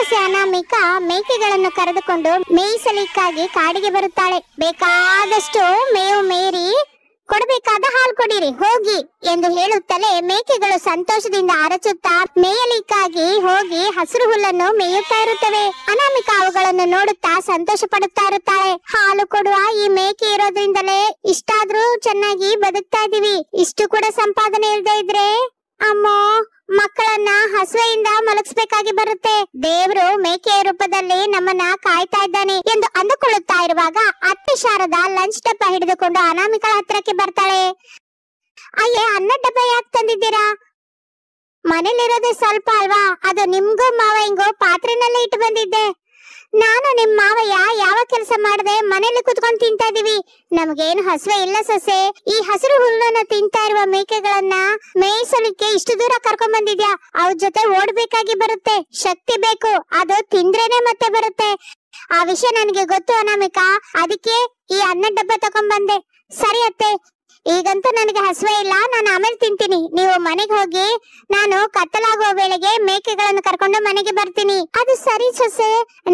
ಸೊಸೆ ಅನಾಮಿಕಾ ಮೇಕೆಗಳನ್ನು ಕರೆದುಕೊಂಡು ಮೇಯಿಸಲಿಕ್ಕಾಗಿ ಕಾಡಿಗೆ ಬರುತ್ತಾಳೆ. ಬೇಕಾದಷ್ಟು ಮೇವು ಮೇರಿ ಕೊಡಬೇಕಾದ ಹಾಲು ಕೊಡಿರಿ ಹೋಗಿ ಎಂದು ಹೇಳುತ್ತಲೇ ಮೇಕೆಗಳು ಸಂತೋಷದಿಂದ ಅರಚುತ್ತಾ ಮೇಯಲಿಕ್ಕಾಗಿ ಹೋಗಿ ಹಸಿರು ಹುಲ್ಲನ್ನು ಮೇಯುತ್ತಾ ಇರುತ್ತವೆ. ಅನಾಮಿಕಾ ಅವುಗಳನ್ನು ನೋಡುತ್ತಾ ಸಂತೋಷ ಪಡುತ್ತಾ ಇರುತ್ತಾಳೆ. ಹಾಲು ಕೊಡುವ ಈ ಮೇಕೆ ಇರೋದ್ರಿಂದಲೇ ಇಷ್ಟಾದ್ರೂ ಚೆನ್ನಾಗಿ ಬದುಕ್ತಾ ಇದೀವಿ. ಇಷ್ಟು ಕೂಡ ಸಂಪಾದನೆ ಇಲ್ಲದೆ ಇದ್ರೆ ಅಮ್ಮೋ ಮಕ್ಕಳನ್ನ ಹಸುವೆಯಿಂದ ಮಲಗಿಸ್ಬೇಕಾಗಿ ಬರುತ್ತೆ. ದೇವ್ರು ಮೇಕೆಯ ರೂಪದಲ್ಲಿ ನಮ್ಮನ್ನ ಕಾಯ್ತಾ ಇದ್ದಾನೆ ಎಂದು ಅಂದುಕೊಳ್ಳುತ್ತಾ ಇರುವಾಗ ಅತ್ತೆ ಶಾರದಾ ಲಂಚ್ ಡಬ್ಬ ಹಿಡಿದುಕೊಂಡು ಅನಾಮಿಕಳ ಹತ್ರಕ್ಕೆ ಬರ್ತಾಳೆ. ಅಯ್ಯೇ, ಅನ್ನದ ಡಬ್ಬ ಯಾಕೆ ತಂದಿದ್ದೀರಾ? ಮನೇಲಿರೋದೇ ಸ್ವಲ್ಪ ಅಲ್ವಾ, ಅದು ನಿಮ್ಗೂ ಮಾವಯ್ಯಂಗೂ ಪಾತ್ರೆನಲ್ಲೇ ಇಟ್ಟು ಬಂದಿದ್ದೆ. ನಾನು ನಿಮ್ ಮಾವಯ್ಯ ಯಾವ ಕೆಲಸ ಮಾಡದೆ ಮನೇಲಿ ಕುತ್ಕೊಂಡು ತಿಂತಾ ಇದೀವಿ. ನಮ್ಗೇನು ಹಸುವೆ ಇಲ್ಲ ಸೊಸೆ. ಈ ಹಸಿರು ಹುಲ್ಲನ್ನ ತಿಂತಾ ಇರುವ ಮೇಕೆಗಳನ್ನ ಮೇಯಿಸಲಿಕ್ಕೆ ಇಷ್ಟು ದೂರ ಕರ್ಕೊಂಡ್ ಬಂದಿದ್ಯಾ? ಅವ್ರ ಜೊತೆ ಓಡ್ಬೇಕಾಗಿ ಬರುತ್ತೆ, ಶಕ್ತಿ ಬೇಕು, ಅದು ತಿಂದ್ರೇನೆ ಮತ್ತೆ ಬರುತ್ತೆ. ಆ ವಿಷಯ ನನಗೆ ಗೊತ್ತು ಅನಾಮಿಕಾ, ಅದಕ್ಕೆ ಈ ಅನ್ನದ ಡಬ್ಬ ತಕೊಂಡ್ ಬಂದೆ. ಸರಿ ಅತ್ತೆ, ಈಗಂತೂ ನನಗೆ ಹಸುವೆ ಇಲ್ಲ, ನಾನು ಆಮೇಲೆ ತಿಂತೀನಿ. ನೀವು ಮನೆಗೆ ಹೋಗಿ, ನಾನು ಕತ್ತಲಾಗುವ ವೇಳೆಗೆ ಮೇಕೆಗಳನ್ನು ಕರ್ಕೊಂಡು ಮನೆಗೆ ಬರ್ತೀನಿ. ಅದು ಸರಿ ಸೊಸೆ.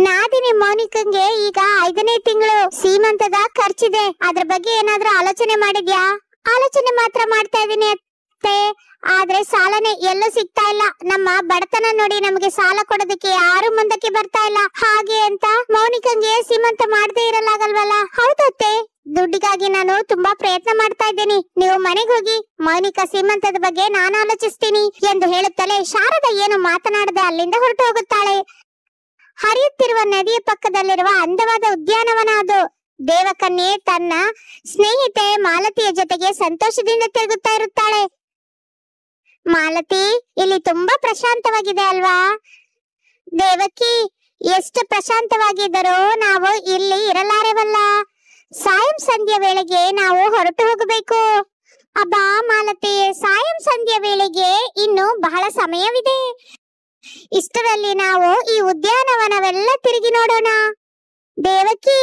ನಾದಿನಿ ಮೌನಿಕಂಗೆ ಈಗ 5ನೇ ತಿಂಗಳು ಸೀಮಂತದ ಖರ್ಚಿದೆ. ಅದ್ರ ಬಗ್ಗೆ ಏನಾದ್ರೂ ಆಲೋಚನೆ ಮಾಡಿದ್ಯಾ? ಆಲೋಚನೆ ಮಾತ್ರ ಮಾಡ್ತಾ ಇದೀನಿ ಅತ್ತೆ, ಆದ್ರೆ ಸಾಲನೇ ಎಲ್ಲೂ ಸಿಗ್ತಾ ಇಲ್ಲ. ನಮ್ಮ ಬಡತನ ನೋಡಿ ನಮಗೆ ಸಾಲ ಕೊಡೋದಕ್ಕೆ ಯಾರು ಮುಂದಕ್ಕೆ ಬರ್ತಾ ಇಲ್ಲ. ಹಾಗೆ ಅಂತ ಮೌನಿಕಂಗೆ ಸೀಮಂತ ಮಾಡದೇ ಇರಲಾಗಲ್ವಲ್ಲ? ಹೌದತ್ತೆ, ದುಡ್ಡಿಗಾಗಿ ನಾನು ತುಂಬಾ ಪ್ರಯತ್ನ ಮಾಡ್ತಾ ಇದ್ದೀನಿ. ನೀವು ಮನೆಗೆ ಹೋಗಿ, ಮೌನಿಕಾ ಸೀಮಂತದ ಬಗ್ಗೆ ನಾನು ಆಲೋಚಿಸ್ತೀನಿ ಎಂದು ಹೇಳುತ್ತಲೇ ಶಾರದಾ ಏನು ಮಾತನಾಡದೆ ಅಲ್ಲಿಂದ ಹೊರಟು ಹೋಗುತ್ತಾಳೆ. ಹರಿಯುತ್ತಿರುವ ನದಿಯ ಪಕ್ಕದಲ್ಲಿರುವ ಅಂದವಾದ ಉದ್ಯಾನವನ ಅದು. ದೇವಕನ್ಯೆ ತನ್ನ ಸ್ನೇಹಿತೆ ಮಾಲತಿಯ ಜೊತೆಗೆ ಸಂತೋಷದಿಂದ ತಿರುಗುತ್ತಾ ಇರುತ್ತಾಳೆ. ಮಾಲತಿ, ಇಲ್ಲಿ ತುಂಬಾ ಪ್ರಶಾಂತವಾಗಿದೆ ಅಲ್ವಾ? ದೇವಕಿ, ಎಷ್ಟು ಪ್ರಶಾಂತವಾಗಿದ್ದರೂ ನಾವು ಇಲ್ಲಿ ಇರಲಾರೆವಲ್ಲ. ಸಾಯಂ ಸಂಧ್ಯಾ ವೇಳೆಗೆ ನಾವು ಹೊರಟು ಹೋಗಬೇಕು. ಅಬ್ಬಾ ಮಾಲತಿ, ಸಾಯಂ ಸಂಧ್ಯಾ ವೇಳೆಗೆ ಇನ್ನು ಬಹಳ ಸಮಯವಿದೆ. ಇಷ್ಟರಲ್ಲಿ ನಾವು ಈ ಉದ್ಯಾನವನವೆಲ್ಲ ತಿರುಗಿ ನೋಡೋಣ. ದೇವಕಿ,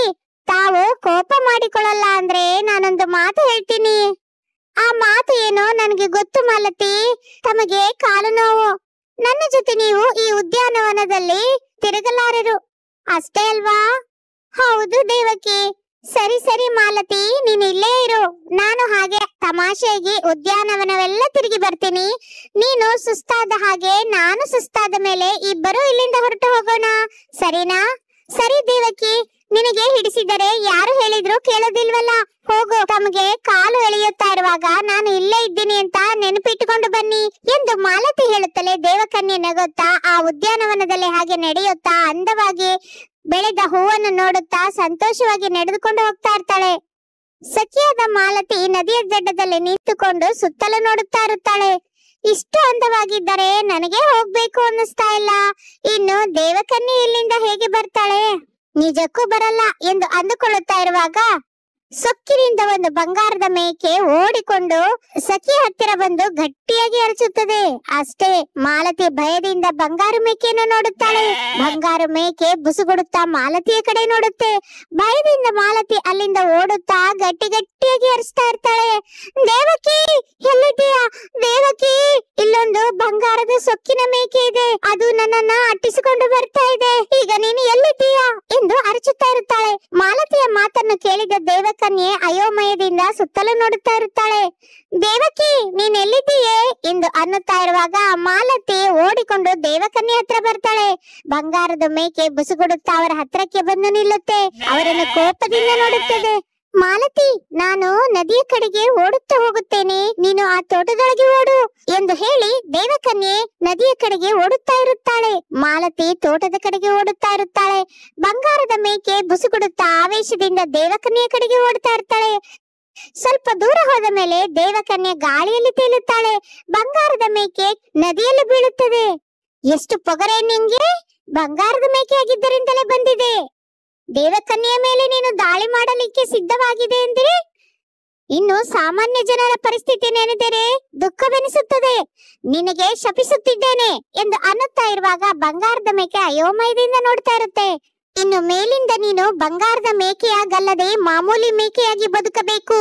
ತಾವು ಕೋಪ ಮಾಡಿಕೊಳ್ಳಲ್ಲ ಅಂದ್ರೆ ನಾನೊಂದು ಮಾತು ಹೇಳ್ತೀನಿ. ಆ ಮಾತು ಏನೋ ನನಗೆ ಗೊತ್ತು ಮಾಲತಿ. ತಮಗೆ ಕಾಲು ನೋವು. ನನ್ನ ಜೊತೆ ನೀವು ಈ ಉದ್ಯಾನವನದಲ್ಲಿ ತಿರುಗಲಾರರು, ಅಷ್ಟೇ ಅಲ್ವಾ? ಹೌದು ದೇವಕಿ. ಸರಿ ಸರಿ ಮಾಲತಿ, ನೀನು ಇಲ್ಲೇ ಇರು. ನಾನು ಹಾಗೆ ತಮಾಷೆಗೆ ಉದ್ಯಾನವನವೆಲ್ಲ ತಿರುಗಿ ಬರ್ತೀನಿ. ನೀನು ಸುಸ್ತಾದ ಹಾಗೆ ನಾನು ಸುಸ್ತಾದ ಮೇಲೆ ಇಬ್ಬರು ಇಲ್ಲಿಂದ ಹೊರಟು ಹೋಗೋಣ, ಸರಿನಾ? ಸರಿ ದೇವಕಿ, ನಿನಗೆ ಹಿಡಿಸಿದರೆ ಯಾರು ಹೇಳಿದ್ರು ಕೇಳೋದಿಲ್ವಲ್ಲ. ಹೋಗು, ತಮಗೆ ಕಾಲು ಎಳೆಯುತ್ತಾ ಇರುವಾಗ ನಾನು ಇಲ್ಲೇ ಇದ್ದೀನಿ ಅಂತ ನೆನಪಿಟ್ಟುಕೊಂಡು ಬನ್ನಿ ಎಂದು ಮಾಲತಿ ಹೇಳುತ್ತಲೇ ದೇವಕನ್ಯೆ ನಗುತ್ತಾ ಆ ಉದ್ಯಾನವನದಲ್ಲಿ ಹಾಗೆ ನಡೆಯುತ್ತಾ ಅಂದವಾಗಿ ಬೆಳೆದ ಹೂವನ್ನು ನೋಡುತ್ತಾ ಸಂತೋಷವಾಗಿ ನಡೆದುಕೊಂಡು ಹೋಗ್ತಾ ಇರ್ತಾಳೆ. ಸಖಿಯಾದ ಮಾಲತಿ ನದಿಯ ದಡ್ಡದಲ್ಲಿ ನಿಂತುಕೊಂಡು ಸುತ್ತಲೂ ನೋಡುತ್ತಾ ಇರುತ್ತಾಳೆ. ಇಷ್ಟು ಅಂದವಾಗಿದ್ದರೆ ನನಗೆ ಹೋಗ್ಬೇಕು ಅನ್ನಿಸ್ತಾ ಇಲ್ಲ. ಇನ್ನು ದೇವಕನ್ಯೆ ಇಲ್ಲಿಂದ ಹೇಗೆ ಬರ್ತಾಳೆ? ನಿಜಕ್ಕೂ ಬರಲ್ಲ ಎಂದು ಅಂದುಕೊಳ್ಳುತ್ತಾ ಇರುವಾಗ ಸೊಕ್ಕಿನಿಂದ ಒಂದು ಬಂಗಾರದ ಮೇಕೆ ಓಡಿಕೊಂಡು ಸಖಿ ಹತ್ತಿರ ಬಂದು ಗಟ್ಟಿಯಾಗಿ ಅರಚುತ್ತದೆ. ಅಷ್ಟೇ, ಮಾಲತಿ ಭಯದಿಂದ ಬಂಗಾರು ಮೇಕೆಯನ್ನು ನೋಡುತ್ತಾಳೆ. ಬಂಗಾರು ಮೇಕೆ ಬುಸುಗುಡುತ್ತಾ ಮಾಲತಿಯ ಕಡೆ ನೋಡುತ್ತೆ. ಭಯದಿಂದ ಮಾಲತಿ ಅಲ್ಲಿಂದ ಓಡುತ್ತಾ ಗಟ್ಟಿ ಗಟ್ಟಿಯಾಗಿ ಅರಸ್ತಾ ಇರ್ತಾಳೆ. ದೇವಕಿ, ಎಲ್ಲಿದ್ದೀಯಾ? ದೇವಕಿ, ಇಲ್ಲೊಂದು ಬಂಗಾರದ ಸೊಕ್ಕಿನ ಮೇಕೆ ಇದೆ, ಅದು ನನ್ನನ್ನ ಅಟ್ಟಿಸಿಕೊಂಡು ಬರ್ತಾ ಇದೆ. ಈಗ ನೀನು ಎಲ್ಲಿದ್ದೀಯಾ ಎಂದು ಅರಚುತ್ತಾ ಇರುತ್ತಾಳೆ. ಮಾಲತಿಯ ಮಾತನ್ನು ಕೇಳಿದ ದೇವಕನ್ಯೆ ಅಯೋಮಯದಿಂದ ಸುತ್ತಲೂ ನೋಡುತ್ತಾ ಇರುತ್ತಾಳೆ. ದೇವಕಿ, ನೀನ್ ಎಲ್ಲಿದ್ದೀಯೇ ಎಂದು ಅನ್ನುತ್ತಾ ಇರುವಾಗ ಮಾಲತಿ ಓಡಿಕೊಂಡು ದೇವಕನ್ಯೆ ಹತ್ರ ಬರ್ತಾಳೆ. ಬಂಗಾರದ ಮೇಕೆ ಬುಸುಗುಡುತ್ತಾ ಅವರ ಹತ್ರಕ್ಕೆ ಬಂದು ನಿಲ್ಲುತ್ತೆ. ಅವರನ್ನು ಕೋಪದಿಂದ ನೋಡುತ್ತದೆ. ಮಾಲತಿ, ನಾನು ನದಿಯ ಕಡೆಗೆ ಓಡುತ್ತಾ ಹೋಗುತ್ತೇನೆ, ನೀನು ಆ ತೋಟದೊಳಗೆ ಓಡು ಎಂದು ಹೇಳಿ ದೇವಕನ್ಯೆ ನದಿಯ ಕಡೆಗೆ ಓಡುತ್ತಾ ಇರುತ್ತಾಳೆ. ಮಾಲತಿ ತೋಟದ ಕಡೆಗೆ ಓಡುತ್ತಾ ಇರುತ್ತಾಳೆ. ಬಂಗಾರದ ಮೇಕೆ ಬುಸುಗುಡುತ್ತಾ ಆವೇಶದಿಂದ ದೇವಕನ್ಯೆಯ ಕಡೆಗೆ ಓಡುತ್ತಾ ಇರ್ತಾಳೆ. ಸ್ವಲ್ಪ ದೂರ ಹೋದ ಮೇಲೆ ದೇವಕನ್ಯೆ ಗಾಳಿಯಲ್ಲಿ ತೇಲುತ್ತಾಳೆ. ಬಂಗಾರದ ಮೇಕೆ ನದಿಯಲ್ಲಿ ಬೀಳುತ್ತದೆ. ಎಷ್ಟು ಪೊಗರೆ ನಿಂಗೆ! ಬಂಗಾರದ ಮೇಕೆ ಆಗಿದ್ದರಿಂದಲೇ ಬಂದಿದೆ. ದೇವಕನ್ಯೆಯ ಮೇಲೆ ನೀನು ದಾಳಿ ಮಾಡಲಿಕ್ಕೆ ಸಿದ್ಧವಾಗಿದೆ ಎಂದರೆ ಇನ್ನು ಸಾಮಾನ್ಯ ಜನರ ಪರಿಸ್ಥಿತಿ ನೆನೆದರೆ ದುಃಖವೆನಿಸುತ್ತದೆ. ನಿನಗೆ ಶಪಿಸುತ್ತಿದ್ದೇನೆ ಎಂದು ಅನ್ನುತ್ತಾ ಇರುವಾಗ ಬಂಗಾರದ ಮೇಕೆ ಅಯೋಮಯದಿಂದ ನೋಡ್ತಾ ಇರುತ್ತೆ. ಇನ್ನು ಮೇಲಿಂದ ನೀನು ಬಂಗಾರದ ಮೇಕೆಯಾಗಲ್ಲದೆ ಮಾಮೂಲಿ ಮೇಕೆಯಾಗಿ ಬದುಕಬೇಕು.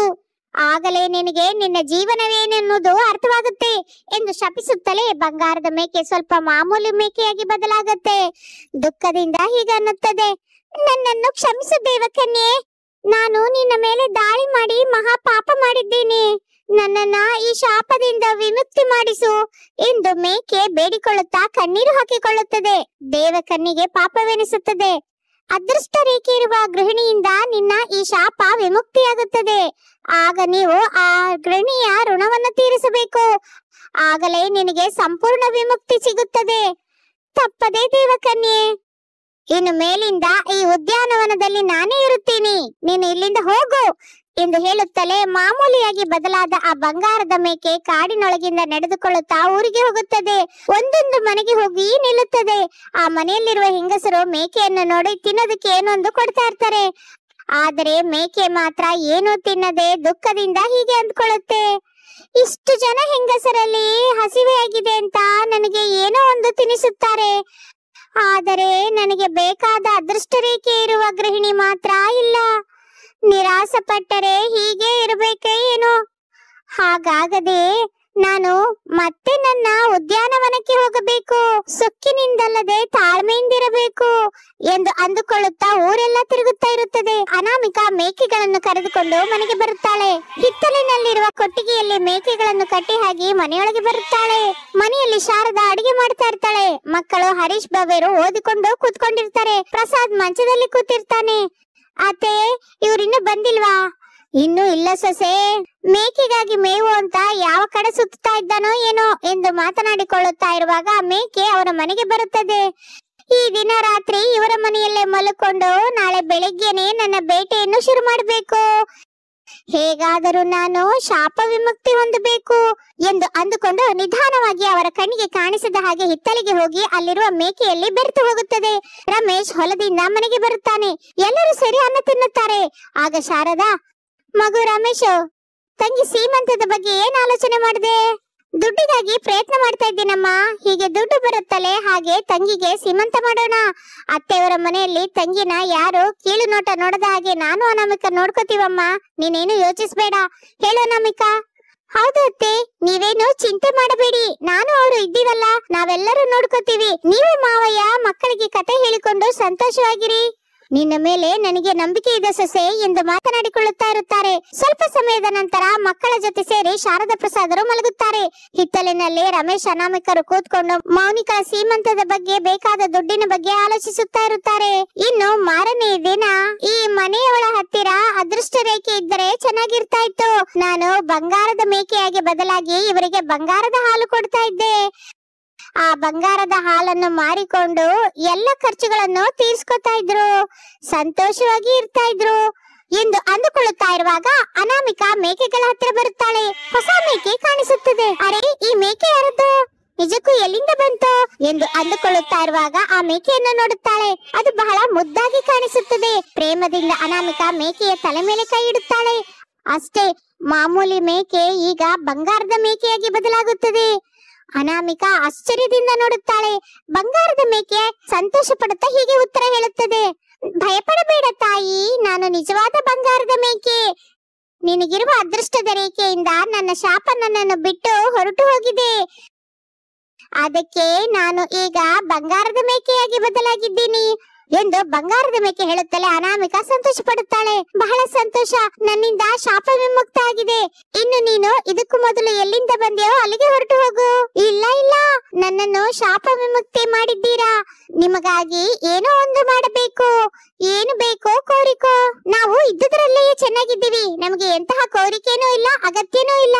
ಆಗಲೇ ನಿನಗೆ ನಿನ್ನ ಜೀವನವೇನೆನ್ನುವುದು ಅರ್ಥವಾಗುತ್ತೆ ಎಂದು ಶಪಿಸುತ್ತಲೇ ಬಂಗಾರದ ಮೇಕೆ ಸ್ವಲ್ಪ ಮಾಮೂಲಿ ಮೇಕೆಯಾಗಿ ಬದಲಾಗುತ್ತೆ. ದುಃಖದಿಂದ ಹೀಗನ್ನುತ್ತದೆ, ನನ್ನನ್ನು ಕ್ಷಮಿಸು ದೇವಕನ್ಯೆ, ನಾನು ನಿನ್ನ ಮೇಲೆ ದಾಳಿ ಮಾಡಿ ಮಹಾ ಪಾಪ ಮಾಡಿದ್ದೇನೆ. ನನ್ನನ್ನ ಈ ಶಾಪದಿಂದ ವಿಮುಕ್ತಿ ಮಾಡಿಸು ಎಂದು ಮೇಕೆ ಬೇಡಿಕೊಳ್ಳುತ್ತಾ ಕಣ್ಣೀರು ಹಾಕಿಕೊಳ್ಳುತ್ತದೆ. ದೇವಕನ್ನಿಗೆ ಪಾಪವೆನಿಸುತ್ತದೆ. ಅದೃಷ್ಟ ರೇಖೆ ಇರುವ ಗೃಹಿಣಿಯಿಂದ ನಿನ್ನ ಈ ಶಾಪ ವಿಮುಕ್ತಿಯಾಗುತ್ತದೆ. ಆಗ ನೀವು ಆ ಗೃಹಿಣಿಯ ಋಣವನ್ನು ತೀರಿಸಬೇಕು. ಆಗಲೇ ನಿನಗೆ ಸಂಪೂರ್ಣ ವಿಮುಕ್ತಿ ಸಿಗುತ್ತದೆ. ತಪ್ಪದೆ ದೇವಕನ್ಯೆ, ಇನ್ನು ಮೇಲಿಂದ ಈ ಉದ್ಯಾನವನದಲ್ಲಿ ನಾನೇ ಇರುತ್ತೀನಿ, ನೀನು ಇಲ್ಲಿಂದ ಹೋಗು ಎಂದು ಹೇಳುತ್ತಲೇ ಮಾಮೂಲಿಯಾಗಿ ಬದಲಾದ ಆ ಬಂಗಾರದ ಮೇಕೆ ಕಾಡಿನೊಳಗಿಂದ ನಡೆದುಕೊಳ್ಳುತ್ತಾ ಊರಿಗೆ ಹೋಗುತ್ತದೆ. ಒಂದೊಂದು ಮನೆಗೆ ಹೋಗಿ ನಿಲ್ಲುತ್ತದೆ. ಆ ಮನೆಯಲ್ಲಿರುವ ಹೆಂಗಸರು ಮೇಕೆಯನ್ನು ನೋಡಿ ತಿನ್ನೋದಕ್ಕೆ ಏನೊಂದು ಕೊಡ್ತಾ ಇರ್ತಾರೆ. ಆದರೆ ಮೇಕೆ ಮಾತ್ರ ಏನೂ ತಿನ್ನದೆ ದುಃಖದಿಂದ ಹೀಗೆ ಅಂದ್ಕೊಳ್ಳುತ್ತೆ, ಇಷ್ಟು ಜನ ಹೆಂಗಸರಲ್ಲಿ ಹಸಿವೆಯಾಗಿದೆ ಅಂತ ನನಗೆ ಏನೋ ಒಂದು ತಿನ್ನಿಸುತ್ತಾರೆ, ಆದರೆ ನನಗೆ ಬೇಕಾದ ಅದೃಷ್ಟ ರೇಖೆ ಇರುವ ಗೃಹಿಣಿ ಮಾತ್ರ ಇಲ್ಲ. ನಿರಾಸೆ ಪಟ್ಟರೆ ಹೀಗೆ ಇರಬೇಕೇ ಏನೋ. ಹಾಗಾಗದೆ ನಾನು ಮತ್ತೆ ನನ್ನ ಉದ್ಯಾನವನಕ್ಕೆ ಹೋಗಬೇಕು, ಸೊಕ್ಕಿನಿಂದಲ್ಲದೆ ತಾಳ್ಮೆಯಿಂದಿರಬೇಕು ಎಂದು ಅಂದುಕೊಳ್ಳುತ್ತಾ ಊರೆಲ್ಲ ತಿರುಗುತ್ತಾ ಇರುತ್ತದೆ. ಅನಾಮಿಕ ಮೇಕೆಗಳನ್ನು ಕರೆದುಕೊಂಡು ಮನೆಗೆ ಬರುತ್ತಾಳೆ. ಹಿತ್ತಲಿನಲ್ಲಿರುವ ಕೊಟ್ಟಿಗೆಯಲ್ಲಿ ಮೇಕೆಗಳನ್ನು ಕಟ್ಟಿ ಹಾಕಿ ಮನೆಯೊಳಗೆ ಬರುತ್ತಾಳೆ. ಮನೆಯಲ್ಲಿ ಶಾರದಾ ಅಡಿಗೆ ಮಾಡ್ತಾ ಇರ್ತಾಳೆ. ಮಕ್ಕಳು ಹರೀಶ್ ಬಾಬೇರು ಓದಿಕೊಂಡು ಕೂತ್ಕೊಂಡಿರ್ತಾರೆ. ಪ್ರಸಾದ್ ಮಂಚದಲ್ಲಿ ಕೂತಿರ್ತಾನೆ. ಅತ್ತೆ, ಇವ್ರಿನ್ನು ಬಂದಿಲ್ವಾ? ಇನ್ನು ಇಲ್ಲ ಸೊಸೆ, ಮೇಕೆಗಾಗಿ ಮೇವು ಅಂತ ಯಾವ ಕಡೆ ಸುತ್ತಾ ಇದ್ದಾನೋ ಏನೋ ಎಂದು ಮಾತನಾಡಿಕೊಳ್ಳುತ್ತಾ ಇರುವಾಗ ಮೇಕೆ ಅವರ ಮನೆಗೆ ಬರುತ್ತದೆ. ಈ ದಿನ ರಾತ್ರಿ ಇವರ ಮನೆಯಲ್ಲೇ ಮಲ್ಕೊಂಡು ನಾಳೆ ಬೆಳಿಗ್ಗೆನೆ ನನ್ನ ಬೇಟೆಯನ್ನು ಶುರು ಮಾಡಬೇಕು. ಹೇಗಾದರೂ ನಾನು ಶಾಪ ವಿಮುಕ್ತಿ ಹೊಂದಬೇಕು ಎಂದು ಅಂದುಕೊಂಡು ನಿಧಾನವಾಗಿ ಅವರ ಕಣ್ಣಿಗೆ ಕಾಣಿಸಿದ ಹಾಗೆ ಹಿತ್ತಲಿಗೆ ಹೋಗಿ ಅಲ್ಲಿರುವ ಮೇಕೆಯಲ್ಲಿ ಬೆರೆತು ಹೋಗುತ್ತದೆ. ರಮೇಶ್ ಹೊಲದಿಂದ ಮನೆಗೆ ಬರುತ್ತಾನೆ. ಎಲ್ಲರೂ ಸೇರಿ ಅನ್ನ ತಿನ್ನುತ್ತಾರೆ. ಆಗ ಶಾರದಾ, ಮಗು ರಮೇಶ್, ತಂಗಿ ಸೀಮಂತದ ಬಗ್ಗೆ ಏನ್ ಆಲೋಚನೆ ಮಾಡಿದೆ? ದುಡ್ಡಿಗಾಗಿ ಪ್ರಯತ್ನ ಮಾಡ್ತಾ ಇದ್ದೀನಮ್ಮ. ಹೀಗೆ ದುಡ್ಡು ಬರುತ್ತಲೇ ಹಾಗೆ ತಂಗಿಗೆ ಸೀಮಂತ ಮಾಡೋಣ. ಅತ್ತೆಯವರ ಮನೆಯಲ್ಲಿ ತಂಗಿನ ಯಾರು ಕೀಳು ನೋಟ ನೋಡದ ಹಾಗೆ ನಾನು ಅನಾಮಿಕ ನೋಡ್ಕೋತೀವಮ್ಮ. ನೀನೇನು ಯೋಚಿಸ್ಬೇಡ. ಹೇಳು ಅನಾಮಿಕ. ಹೌದು ಅತ್ತೆ, ನೀವೇನು ಚಿಂತೆ ಮಾಡಬೇಡಿ. ನಾನು ಅವರು ಇದ್ದೀವಲ್ಲ, ನಾವೆಲ್ಲರೂ ನೋಡ್ಕೋತೀವಿ. ನೀವು ಮಾವಯ್ಯ ಮಕ್ಕಳಿಗೆ ಕತೆ ಹೇಳಿಕೊಂಡು ಸಂತೋಷವಾಗಿರಿ. ನಿನ್ನ ಮೇಲೆ ನನಗೆ ನಂಬಿಕೆ ಇದೆ ಸೊಸೆ ಎಂದು ಮಾತನಾಡಿಕೊಳ್ಳುತ್ತಾ ಇರುತ್ತಾರೆ. ಸ್ವಲ್ಪ ಸಮಯದ ನಂತರ ಮಕ್ಕಳ ಜೊತೆ ಸೇರಿ ಶಾರದಾ ಪ್ರಸಾದರು ಮಲಗುತ್ತಾರೆ. ಹಿತ್ತಲಿನಲ್ಲಿ ರಮೇಶ್ ಅನಾಮಿಕರು ಕೂತ್ಕೊಂಡು ಮೌನಿಕಾ ಸೀಮಂತದ ಬಗ್ಗೆ ಬೇಕಾದ ದುಡ್ಡಿನ ಬಗ್ಗೆ ಆಲೋಚಿಸುತ್ತಾ ಇರುತ್ತಾರೆ. ಇನ್ನು ಮಾರನೇ ದಿನ ಈ ಮನೆಯವಳ ಹತ್ತಿರ ಅದೃಷ್ಟ ರೇಖೆ ಇದ್ದರೆ ಚೆನ್ನಾಗಿರ್ತಾ ಇತ್ತು. ನಾನು ಬಂಗಾರದ ಮೇಕೆಯಾಗಿ ಬದಲಾಗಿ ಇವರಿಗೆ ಬಂಗಾರದ ಹಾಲು ಕೊಡ್ತಾ ಇದ್ದೆ. ಆ ಬಂಗಾರದ ಹಾಲನ್ನು ಮಾರಿಕೊಂಡು ಎಲ್ಲ ಖರ್ಚುಗಳನ್ನು ತೀರ್ಸ್ಕೊತಾ ಇದ್ರು, ಸಂತೋಷವಾಗಿ ಇರ್ತಾ ಇದ್ರು ಎಂದು ಅಂದುಕೊಳ್ಳುತ್ತಾ ಇರುವಾಗ ಅನಾಮಿಕಾ ಮೇಕೆಗಳ ಹತ್ತಿರ ಬರುತ್ತಾಳೆ. ಹೊಸ ಮೇಕೆ ಕಾಣಿಸುತ್ತದೆ. ಅರೆ, ಈ ಮೇಕೆ ಯಾರದ್ದು? ನಿಜಕ್ಕೂ ಎಲ್ಲಿಂದ ಬಂತು ಎಂದು ಅಂದುಕೊಳ್ಳುತ್ತಾ ಇರುವಾಗ ಆ ಮೇಕೆಯನ್ನು ನೋಡುತ್ತಾಳೆ. ಅದು ಬಹಳ ಮುದ್ದಾಗಿ ಕಾಣಿಸುತ್ತದೆ. ಪ್ರೇಮದಿಂದ ಅನಾಮಿಕಾ ಮೇಕೆಯ ತಲೆ ಮೇಲೆ ಕೈ ಇಡುತ್ತಾಳೆ. ಅಷ್ಟೇ, ಮಾಮೂಲಿ ಮೇಕೆ ಈಗ ಬಂಗಾರದ ಮೇಕೆಯಾಗಿ ಬದಲಾಗುತ್ತದೆ. ಅನಾಮಿಕಾ ಆಶ್ಚರ್ಯದಿಂದ ನೋಡುತ್ತಾಳೆ. ಬಂಗಾರದ ಮೇಕೆ ಸಂತೋಷ ಪಡುತ್ತಾ ಹೀಗೆ ಉತ್ತರ ಹೇಳುತ್ತದೆ, ಭಯಪಡಬೇಡ ತಾಯಿ, ನಾನು ನಿಜವಾದ ಬಂಗಾರದ ಮೇಕೆ. ನಿನಗಿರುವ ಅದೃಷ್ಟದ ರೇಖೆಯಿಂದ ನನ್ನ ಶಾಪ ನನ್ನನ್ನು ಬಿಟ್ಟು ಹೊರಟು ಹೋಗಿದೆ. ಅದಕ್ಕೆ ನಾನು ಈಗ ಬಂಗಾರದ ಮೇಕೆಯಾಗಿ ಬದಲಾಗಿದ್ದೀನಿ ಎಂದು ಬಂಗಾರದ ಮೇಕೆ ಹೇಳುತ್ತಲೇ ಅನಾಮಿಕಾ ಸಂತೋಷ ಪಡುತ್ತಾಳೆ. ಬಹಳ ಸಂತೋಷ, ನನ್ನಿಂದ ಶಾಪ ವಿಮುಕ್ತ ಆಗಿದೆ. ಇನ್ನು ನೀನು ಇದಕ್ಕೂ ಮೊದಲು ಎಲ್ಲಿಂದ ಬಂದೆಯೋ ಅಲ್ಲಿಗೆ ಹೊರಟು ಹೋಗು. ಇಲ್ಲ ಇಲ್ಲ, ನನ್ನನ್ನು ಶಾಪ ವಿಮುಕ್ತಿ ಮಾಡಿದ್ದೀರಾ. ನಿಮಗಾಗಿ ಏನೋ ಒಂದು ಮಾಡಬೇಕು. ಏನು ಬೇಕೋ ಕೋರಿಕೋ. ನಾವು ಇದ್ದುದರಲ್ಲೇ ಚೆನ್ನಾಗಿದ್ದೀವಿ. ನಮಗೆ ಎಂತಹ ಕೋರಿಕೆನೂ ಇಲ್ಲ, ಅಗತ್ಯನೂ ಇಲ್ಲ.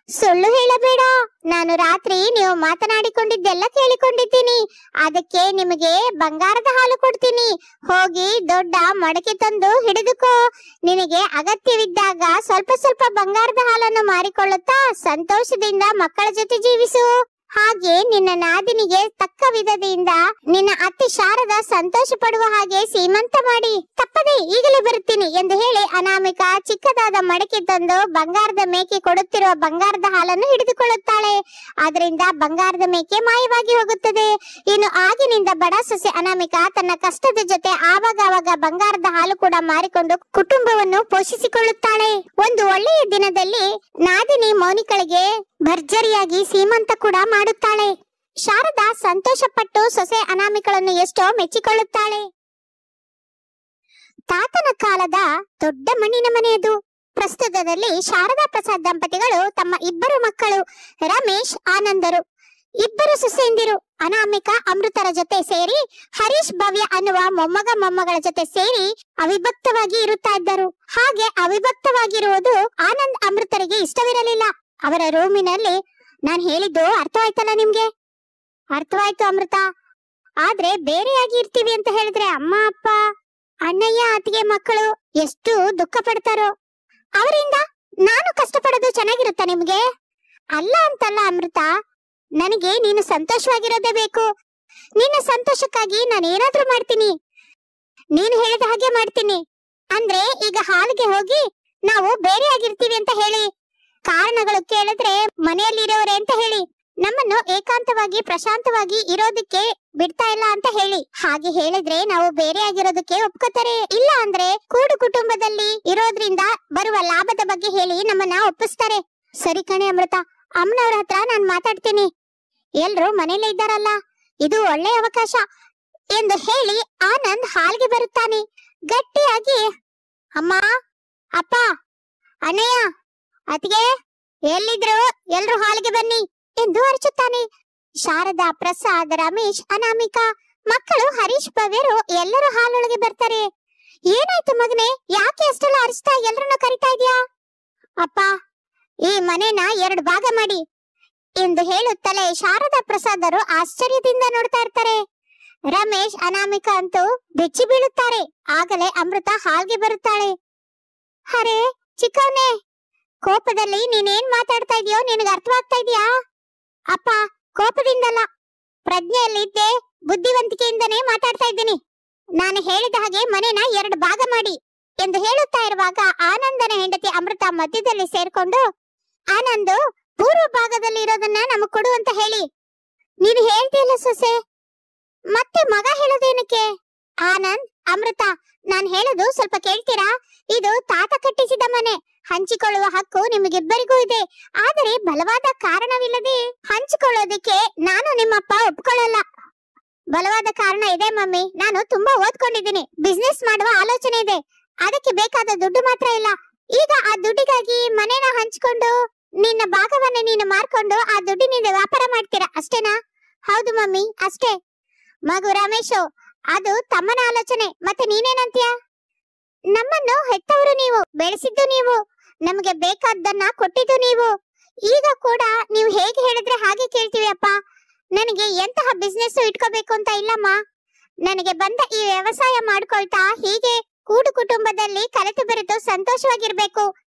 ಸುಳ್ಳು ಹೇಳಬೇಡ. ನಾನು ರಾತ್ರಿ ನೀವು ಮಾತನಾಡಿಕೊಂಡಿದ್ದೆಲ್ಲ ಕೇಳಿಕೊಂಡಿದ್ದೀನಿ. ಅದಕ್ಕೆ ನಿಮಗೆ ಬಂಗಾರದ ಹಾಲು ಕೊಡ್ತೀನಿ. ಹೋಗಿ ದೊಡ್ಡ ಮಡಕೆ ತಂದು ಹಿಡಿದುಕೋ. ನಿನಗೆ ಅಗತ್ಯವಿದ್ದಾಗ ಸ್ವಲ್ಪ ಸ್ವಲ್ಪ ಬಂಗಾರದ ಹಾಲನ್ನು ಮಾರಿಕೊಳ್ಳುತ್ತಾ ಸಂತೋಷದಿಂದ ಮಕ್ಕಳ ಜೊತೆ ಜೀವಿಸು. ಹಾಗೆ ನಿನ್ನ ನಾದಿನಿಗೆ ತಕ್ಕ ವಿಧದಿಂದ ನಿನ್ನ ಅತ್ತೆ ಶಾರದ ಸಂತೋಷ ಪಡುವ ಹಾಗೆ ಸೀಮಂತ ಮಾಡಿ ತಪ್ಪದೆ ಈಗಲೇ ಬರುತ್ತೀನಿ ಎಂದು ಹೇಳಿ ಅನಾಮಿಕಾ ಚಿಕ್ಕದಾದ ಮಡಕೆ ತಂದು ಬಂಗಾರದ ಮೇಕೆ ಕೊಡುತ್ತಿರುವ ಬಂಗಾರದ ಹಾಲನ್ನು ಹಿಡಿದುಕೊಳ್ಳುತ್ತಾಳೆ. ಅದರಿಂದ ಬಂಗಾರದ ಮೇಕೆ ಮಾಯವಾಗಿ ಹೋಗುತ್ತದೆ. ಇನ್ನು ಆಗಿನಿಂದ ಬಡ ಸೊಸೆ ಅನಾಮಿಕಾ ತನ್ನ ಕಷ್ಟದ ಜೊತೆ ಆವಾಗ ಬಂಗಾರದ ಹಾಲು ಕೂಡ ಮಾರಿಕೊಂಡು ಕುಟುಂಬವನ್ನು ಪೋಷಿಸಿಕೊಳ್ಳುತ್ತಾಳೆ. ಒಂದು ಒಳ್ಳೆಯ ದಿನದಲ್ಲಿ ನಾದಿನಿ ಮೌನಿಕಳಿಗೆ ಭರ್ಜರಿಯಾಗಿ ಸೀಮಂತ ಕೂಡ ಮಾಡುತ್ತಾಳೆ. ಶಾರದಾ ಸಂತೋಷ ಪಟ್ಟು ಸೊಸೆ ಅನಾಮಿಕಳನ್ನು ಎಷ್ಟೋ ಮೆಚ್ಚಿಕೊಳ್ಳುತ್ತಾಳೆ. ತಾತನ ಕಾಲದ ದೊಡ್ಡ ಮಣ್ಣಿನ ಮನೆಯದು. ಪ್ರಸ್ತುತದಲ್ಲಿ ಶಾರದಾ ಪ್ರಸಾದ್ ದಂಪತಿಗಳು ತಮ್ಮ ಇಬ್ಬರು ಮಕ್ಕಳು ರಮೇಶ್ ಆನಂದರು, ಇಬ್ಬರು ಸೊಸೆಯಂದಿರು ಅನಾಮಿಕಾ ಅಮೃತರ ಜೊತೆ ಸೇರಿ ಹರೀಶ್ ಭವ್ಯ ಅನ್ನುವ ಮೊಮ್ಮಗಳ ಜೊತೆ ಸೇರಿ ಅವಿಭಕ್ತವಾಗಿ ಇರುತ್ತಾ ಇದ್ದರು. ಹಾಗೆ ಅವಿಭಕ್ತವಾಗಿರುವುದು ಆನಂದ್ ಅಮೃತರಿಗೆ ಇಷ್ಟವಿರಲಿಲ್ಲ. ಅವರ ರೂಮಿನಲ್ಲಿ ನಾನ್ ಹೇಳಿದ್ದು ಅರ್ಥವಾಯ್ತಲ್ಲ ನಿಮ್ಗೆ? ಅರ್ಥವಾಯ್ತು ಅಮೃತ. ಆದ್ರೆ ಬೇರೆಯಾಗಿ ಇರ್ತೀವಿ ಅಂತ ಹೇಳಿದ್ರೆ ಅಮ್ಮ ಅಪ್ಪ ಅಣ್ಣಯ್ಯ ಅತ್ತಿಗೆ ಮಕ್ಕಳು ಎಷ್ಟು ದುಃಖ ಪಡ್ತಾರೋ. ಅವರಿಂದ ನಾನು ಕಷ್ಟಪಡೋದು ಚೆನ್ನಾಗಿರುತ್ತಾ ನಿಮ್ಗೆ? ಅಲ್ಲ ಅಂತಲ್ಲ ಅಮೃತ, ನನಗೆ ನೀನು ಸಂತೋಷವಾಗಿರೋದೇ ಬೇಕು. ನಿನ್ನ ಸಂತೋಷಕ್ಕಾಗಿ ನಾನು ಏನಾದ್ರೂ ಮಾಡ್ತೀನಿ. ನೀನು ಹೇಳಿದ ಹಾಗೆ ಮಾಡ್ತೀನಿ. ಅಂದ್ರೆ ಈಗ ಹಾಲಿಗೆ ಹೋಗಿ ನಾವು ಬೇರೆಯಾಗಿರ್ತೀವಿ ಅಂತ ಹೇಳಿ, ಕಾರಣಗಳು ಕೇಳಿದ್ರೆ ಮನೆಯಲ್ಲಿರೋರೆ ಅಂತ ಹೇಳಿ, ನಮ್ಮನ್ನು ಏಕಾಂತವಾಗಿ ಪ್ರಶಾಂತವಾಗಿ ಇರೋದಕ್ಕೆ ಬಿಡ್ತಾ ಇಲ್ಲ ಅಂತ ಹೇಳಿ. ಹಾಗೆ ಹೇಳಿದ್ರೆ ನಾವು ಬೇರೆ ಆಗಿರೋದಕ್ಕೆ ಒಪ್ಕೋತಾರೆ. ಇಲ್ಲ ಅಂದ್ರೆ ಕೂಡು ಕುಟುಂಬದಲ್ಲಿ ಇರೋದ್ರಿಂದ ಬರುವ ಲಾಭದ ಬಗ್ಗೆ ಹೇಳಿ ನಮ್ಮನ್ನ ಒಪ್ಪಿಸ್ತಾರೆ. ಸರಿ ಕಣೆ ಅಮೃತ, ಅಮ್ಮನವ್ರ ಹತ್ರ ನಾನ್ ಮಾತಾಡ್ತೀನಿ. ಎಲ್ರು ಮನೇಲೆ ಇದ್ದಾರಲ್ಲ, ಇದು ಒಳ್ಳೆ ಅವಕಾಶ ಎಂದು ಹೇಳಿ ಆನಂದ್ ಹಾಲ್ಗೆ ಬರುತ್ತಾನೆ. ಗಟ್ಟಿಯಾಗಿ ಅಮ್ಮ, ಅಪ್ಪ, ಅಣ್ಣಯ್ಯ, ಅತ್ತಿಗೆ ಎಲ್ಲಿದ್ರು ಎಲ್ರು ಹಾಲಿಗೆ ಬನ್ನಿ ಎಂದು ಅರಚುತ್ತಾನೆ. ಶಾರದಾ, ಪ್ರಸಾದ್, ರಮೇಶ್, ಅನಾಮಿಕಾ ಮಕ್ಕಳು ಹರೀಶ್ ಭವ್ಯರು ಎಲ್ಲರೂ ಹಾಲೊಳಗೆ ಬರ್ತಾರೆ. ಏನಾಯ್ತು ಮಗನೇ, ಯಾಕೆ ಅಷ್ಟೆಲ್ಲ ಅರಚ್ತಾ ಎಲ್ರನ್ನ ಕರಿತಾ ಇದ್ಯಾ? ಅಪ್ಪ, ಈ ಮನೆನ 2 ಭಾಗ ಮಾಡಿ ಎಂದು ಹೇಳುತ್ತಲೇ ಶಾರದಾ ಪ್ರಸಾದರು ಆಶ್ಚರ್ಯದಿಂದ ನೋಡ್ತಾ ಇರ್ತಾರೆ. ರಮೇಶ್, ಅನಾಮಿಕಾ ಅಂತೂ ಬೆಚ್ಚಿ ಬೀಳುತ್ತಾರೆ. ಆಗಲೇ ಅಮೃತ ಹಾಲ್ಗೆ ಬರುತ್ತಾಳೆ. ಅರೆ ಚಿಕ್ಕವನೇ, ಕೋಪದಲ್ಲಿ ನೀನೇನ್ ಮಾತಾಡ್ತಾ ಇದೀಯೋ ನಿನಗೆ ಅರ್ಥವಾಗ್ತಾ ಇದೆಯಾ? ಅಪ್ಪ, ಕೋಪದಿಂದಲ್ಲ, ಪ್ರಜ್ಞೆಯಲ್ಲಿದ್ದೆ ಬುದ್ಧಿವಂತಿಕೆಯಿಂದನೇ ಮಾತಾಡ್ತಾ ಇದ್ದೀನಿ. ನಾನು ಹೇಳಿದ ಹಾಗೆ ಮನೆನ 2 ಭಾಗ ಮಾಡಿ ಎಂದು ಹೇಳುತ್ತಾ ಇರುವಾಗ ಆನಂದನ ಹೆಂಡತಿ ಅಮೃತ ಮಧ್ಯದಲ್ಲಿ ಸೇರ್ಕೊಂಡು, ಆನಂದ್ ಪೂರ್ವ ಭಾಗದಲ್ಲಿ ಇರೋದನ್ನ ನಮಗ್ ಕೊಡು ಅಂತ ಹೇಳಿ. ನೀನು ಹೇಳ್ತಿಲ್ಲ ಸೊಸೆ, ಮತ್ತೆ ಮಗ ಹೇಳೋದೇನಕ್ಕೆ? ಆನಂದ್, ಅಮೃತ, ನಾನ್ ಹೇಳೋದು ಸ್ವಲ್ಪ ಕೇಳ್ತೀರಾ? ಇದು ತಾತ ಕಟ್ಟಿಸಿದ ಮನೆ. ಹಂಚಿಕೊಳ್ಳುವ ಹಕ್ಕು ನಿಮಗಿಬ್ಬರಿಗೂ ಇದೆ. ಆದರೆ ಬಲವಾದ ಕಾರಣವಿಲ್ಲದೆ ಹಂಚಿಕೊಳ್ಳೋದಕ್ಕೆ ನಾನು ನಿಮ್ಮಪ್ಪ ಒಪ್ಕೊಳ್ಳಲ್ಲ. ಬಲವಾದ ಕಾರಣ ಇದೆ ಮಮ್ಮಿ. ನಾನು ತುಂಬಾ ಓದ್ಕೊಂಡಿದ್ದೀನಿ, ಬಿಸ್ನೆಸ್ ಮಾಡುವ ಆಲೋಚನೆ ಇದೆ. ಅದಕ್ಕೆ ಬೇಕಾದ ದುಡ್ಡು ಮಾತ್ರ ಇಲ್ಲ. ಈಗ ಆ ದುಡ್ಡಿಗಾಗಿ ಮನೆನ ಹಂಚಿಕೊಂಡು ನಿನ್ನ ಭಾಗವನ್ನ ನೀನು ಮಾರ್ಕೊಂಡು ಆ ದುಡ್ಡಿನಿಂದ ವ್ಯಾಪಾರ ಮಾಡ್ತೀರಾ, ಅಷ್ಟೇನಾ? ಹೌದು ಮಮ್ಮಿ, ಅಷ್ಟೇ. ಮಗು ರಮೇಶು, ಅದು ತಮ್ಮನ ಆಲೋಚನೆ. ಮತ್ತೆ ನೀನೇನಂತೀಯ? ನಮ್ಮನ್ನು ಹೆತ್ತವರು ನೀವು, ಬೆಳೆಸಿದ್ದು ನೀವು, ನಮಗೆ ಬೇಕಾದ್ದನ್ನ ಕೊಟ್ಟಿದ್ದು ನೀವು. ಈಗ ಕೂಡ ನೀವು ಹೇಗೆ ಹೇಳಿದ್ರೆ ಹಾಗೆ ಕೇಳ್ತೀವಿ ಅಪ್ಪ. ನನಗೆ ಎಂತಹ ಬಿಸ್ನೆಸ್ ಇಟ್ಕೋಬೇಕು ಅಂತ ಇಲ್ಲಮ್ಮ. ನನಗೆ ಬಂದ ಈ ವ್ಯವಸಾಯ ಮಾಡ್ಕೊಳ್ತಾ ಹೀಗೆ ಕೂಡು ಕುಟುಂಬದಲ್ಲಿ ಕಲೆತು ಬೆರೆತು ಸಂತೋಷವಾಗಿರ್ಬೇಕು